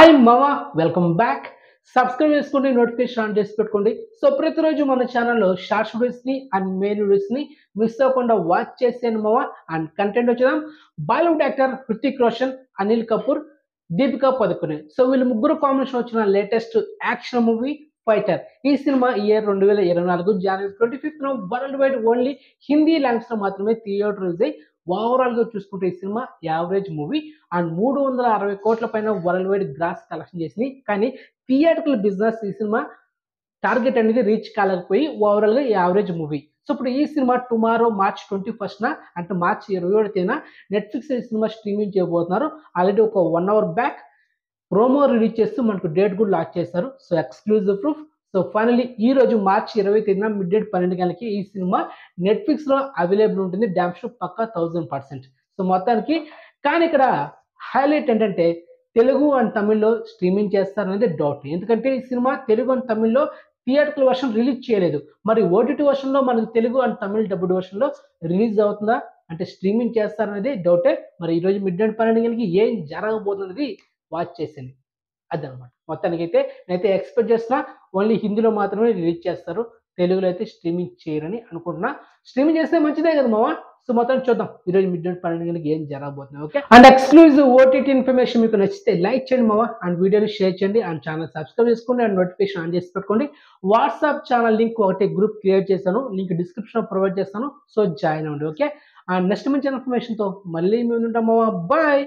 Hi మావా, welcome back. Subscribe చేసుకోండి, notification on చేసి పెట్టుకోండి. సో ప్రతిరోజు మన ఛానల్లో షార్ట్స్ వీడియోస్ని అండ్ మెయిన్ వీడియోస్ని మిస్ అవ్వకుండా వాచ్ చేసేయండి మావా. అండ్ కంటెంట్ వచ్చేద్దాం. Bollywood actor Hrithik Roshan, Anil Kapoor, Deepika Padukone. So వీళ్ళు ముగ్గురు కాంబినేషన్ వచ్చిన లేటెస్ట్ యాక్షన్ మూవీ ఫైటర్. ఈ సినిమా ఇయర్ 2024 జనవరి 25న world wide only Hindi language లో మాత్రమే థియేటర్ రిలీజ్ అయ్యి ఓవరాల్ గా చూసుకుంటే ఈ సినిమా యావరేజ్ మూవీ అండ్ 360 కోట్ల పైన వరల్డ్ వైడ్ గ్రాస్ కలెక్షన్ చేసింది. కానీ థియేటర్ల బిజినెస్ ఈ సినిమా టార్గెట్ అనేది రీచ్ కాలేకపోయి ఓవరాల్ గా యావరేజ్ మూవీ. సో ఇప్పుడు ఈ సినిమా టుమారో మార్చ్ 21న అంటే మార్చి 27న నెట్ఫ్లిక్స్ ఈ సినిమా స్ట్రీమింగ్ చేయబోతున్నారు. ఆల్రెడీ ఒక 1 అవర్ బ్యాక్ ప్రోమో రిలీజ్ చేస్తూ మనకు డేట్ కూడా లాక్ చేశారు. So exclusive proof. So finally ఈ రోజు మార్చి 23న మిడ్ నైట్ 12 గంటలకి ఈ సినిమా నెట్ఫ్లిక్స్ లో అవైలబుల్ ఉంటుంది. డామ్ షూర్ పక్కా 1000%. సో మొత్తానికి కానీ ఇక్కడ హైలైట్ ఏంటంటే తెలుగు అండ్ తమిళ్లో స్ట్రీమింగ్ చేస్తారనేది డౌట్. ఎందుకంటే ఈ సినిమా తెలుగు అండ్ తమిళ్లో థియేటర్కల్ వర్షన్ రిలీజ్ చేయలేదు. మరి ఓటీటీ వర్షన్ లో మనకు Telugu and Tamil dubbed version లో రిలీజ్ అవుతుందా అంటే స్ట్రీమింగ్ చేస్తారనేది డౌటే. మరి ఈ రోజు మిడ్ నైట్ 12 గంటలకి ఏం జరగబోతున్నది వాచ్ చేసింది అదనమాట. మొత్తానికైతే నేనైతే ఎక్స్పెక్ట్ చేస్తున్నా ఓన్లీ హిందీలో మాత్రమే రిలీజ్ చేస్తారు, తెలుగులో అయితే స్ట్రీమింగ్ చేయరని అనుకుంటున్నా. స్ట్రీమింగ్ చేస్తే మంచిదే కదా మావా. సో మొత్తం చూద్దాం ఈ రోజు మిడ్ నైట్ 12 గంటలకి ఏం జరగబోతుంది. Okay, and exclusive OTT information మీకు నచ్చితే లైక్ చేయండి మావా, అండ్ వీడియోని షేర్ చేయండి, అండ్ ఛానల్ సబ్స్క్రైబ్ చేసుకోండి, అండ్ నోటిఫికేషన్ ఆన్ చేసి పెట్టుకోండి. వాట్సాప్ ఛానల్ లింక్ ఒకటి గ్రూప్ క్రియేట్ చేశాను, లింక్ డిస్క్రిప్షన్ ప్రొవైడ్ చేస్తాను. సో జాయిన్ అవ్వండి. ఓకే, అండ్ నెక్స్ట్ మంచి ఇన్ఫర్మేషన్తో మళ్ళీ మేము ఉంటాం మావా. బాయ్.